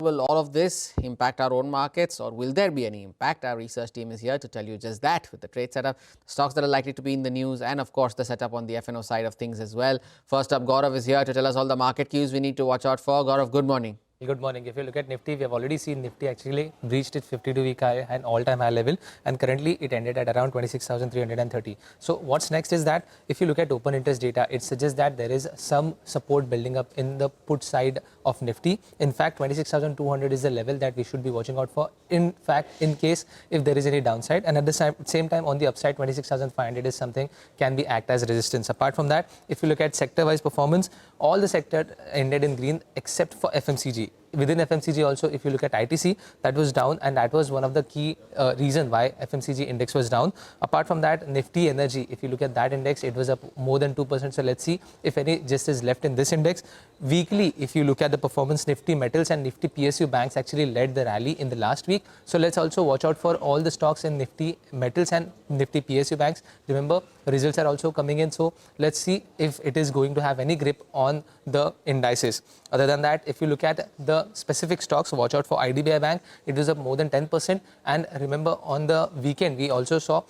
Will all of this impact our own markets, or will there be any impact? Our research team is here to tell you just that, with the trade setup, stocks that are likely to be in the news, and of course the setup on the FNO side of things as well. First up, Gaurav is here to tell us all the market cues we need to watch out for. Gaurav, good morning. Good morning. If you look at Nifty, we have already seen Nifty actually breached its 52-week high and all-time high level, and currently it ended at around 26,330. So what's next is that if you look at open interest data, it suggests that there is some support building up in the put side of Nifty. In fact, 26,200 is the level that we should be watching out for. In fact, in case if there is any downside, and at the same time on the upside, 26,500 is something can be act as resistance. Apart from that, if you look at sector-wise performance, all the sector ended in green except for FMCG. Within FMCG also, if you look at ITC, that was down, and that was one of the key reason why FMCG index was down. Apart from that, Nifty Energy, if you look at that index, it was up more than 2%. So let's see if any gist is left in this index. Weekly, if you look at the performance, Nifty Metals and Nifty PSU banks actually led the rally in the last week. So let's also watch out for all the stocks in Nifty Metals and Nifty PSU banks. Remember, results are also coming in. So let's see if it is going to have any grip on the indices. Other than that, if you look at the specific stocks, watch out for IDBI Bank. It was up more than 10%. And remember, on the weekend, we also saw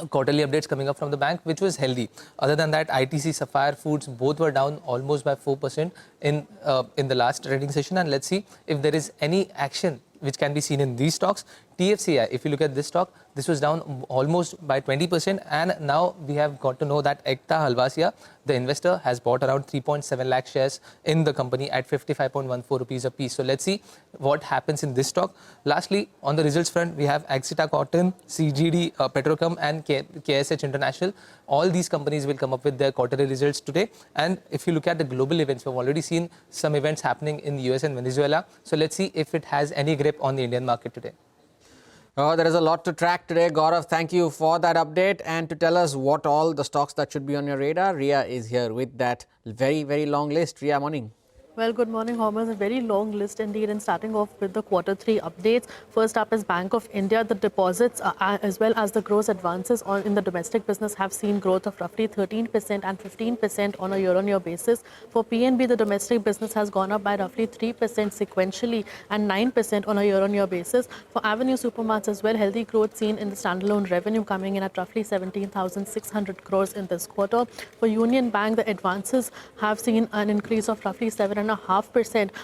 quarterly updates coming up from the bank, which was healthy. Other than that, ITC, Sapphire Foods, both were down almost by 4% in the last trading session. And let's see if there is any action which can be seen in these stocks. TFCI, if you look at this stock, this was down almost by 20%, and now we have got to know that Ekta Halvasia, the investor, has bought around 3.7 lakh shares in the company at 55.14 rupees a piece. So let's see what happens in this stock. Lastly, on the results front, we have Axita Cotton, CGD Petrochem, and KSH International. All these companies will come up with their quarterly results today. And if you look at the global events, we've already seen some events happening in the US and Venezuela. So let's see if it has any grip on the Indian market today. There is a lot to track today. Gaurav, thank you for that update. And to tell us what all the stocks that should be on your radar, Ria is here with that very, very long list. Ria, morning. Well, good morning, Homer. A very long list indeed, and starting off with the Q3 updates. First up is Bank of India. The deposits as well as the gross advances in the domestic business have seen growth of roughly 13% and 15% on a year-on-year basis. For PNB, the domestic business has gone up by roughly 3% sequentially and 9% on a year-on-year basis. For Avenue Supermarts as well, healthy growth seen in the standalone revenue coming in at roughly 17,600 crores in this quarter. For Union Bank, the advances have seen an increase of roughly 7.5%,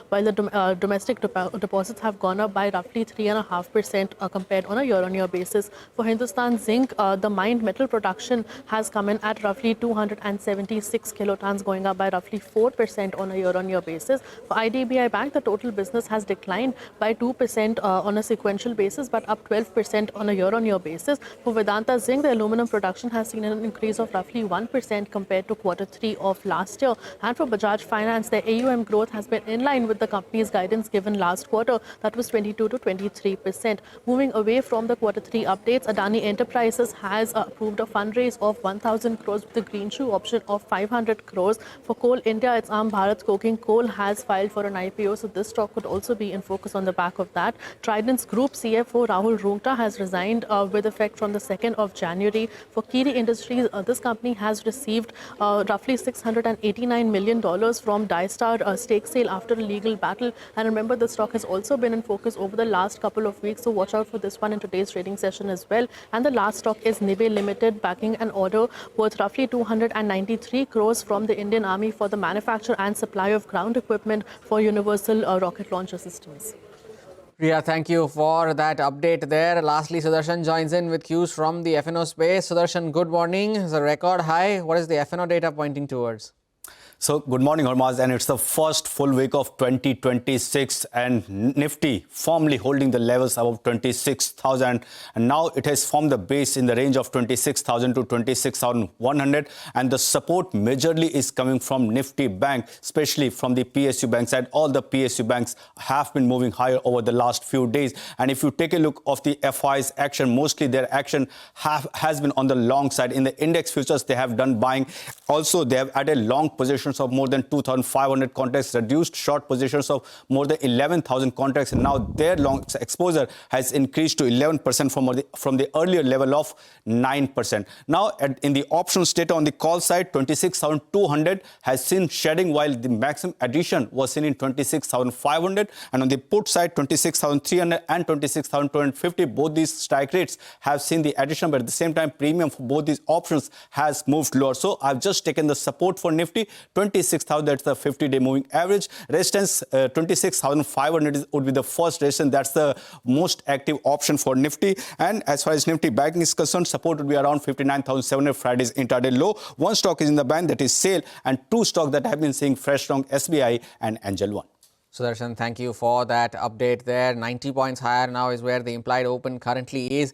while the domestic deposits have gone up by roughly 3.5% compared on a year-on-year basis. For Hindustan Zinc, the mined metal production has come in at roughly 276 kilotons, going up by roughly 4% on a year-on-year basis. For IDBI Bank, the total business has declined by 2% on a sequential basis, but up 12% on a year-on-year basis. For Vedanta Zinc, the aluminum production has seen an increase of roughly 1% compared to Q3 of last year. And for Bajaj Finance, the AUM growth has been in line with the company's guidance given last quarter, that was 22 to 23%. Moving away from the Q3 updates, Adani Enterprises has approved a fundraise of 1,000 crores with a green shoe option of 500 crores. For Coal India, its arm Bharat Coking Coal has filed for an IPO, so this stock could also be in focus on the back of that. Trident's Group CFO Rahul Rungta has resigned with effect from the 2nd of January. For Kiri Industries, this company has received roughly $689 million from Dystar stake sale after a legal battle. And remember, the stock has also been in focus over the last couple of weeks, so watch out for this one in today's trading session as well. And the last stock is Nive Limited, backing an order worth roughly 293 crores from the Indian Army for the manufacture and supply of ground equipment for universal rocket launcher systems. Ria, thank you for that update there. Lastly, Sudarshan joins in with cues from the FNO space. Sudarshan, good morning. It's a record high. What is the FNO data pointing towards? So, good morning, Hormaz, and it's the first full week of 2026, and Nifty firmly holding the levels above 26,000, and now it has formed the base in the range of 26,000 to 26,100, and the support majorly is coming from Nifty Bank, especially from the PSU bank side. All the PSU banks have been moving higher over the last few days, and if you take a look of the FI's action, mostly their action has been on the long side. In the index futures, they have done buying. Also, they have added long position positions of more than 2,500 contracts, reduced short positions of more than 11,000 contracts, and now their long exposure has increased to 11% from the earlier level of 9%. Now, in the options data on the call side, 26,200 has seen shedding, while the maximum addition was seen in 26,500, and on the put side, 26,300 and 26,250, both these strike rates have seen the addition, but at the same time, premium for both these options has moved lower. So I've just taken the support for Nifty, 26,000, that's the 50-day moving average. Resistance, 26,500 would be the first resistance. That's the most active option for Nifty. And as far as Nifty banking is concerned, support would be around 59,700, Friday's intraday low. One stock is in the band, that is SAIL, and two stocks that have been seeing fresh strong, SBI and Angel One. Sudarshan, thank you for that update there. 90 points higher now is where the implied open currently is.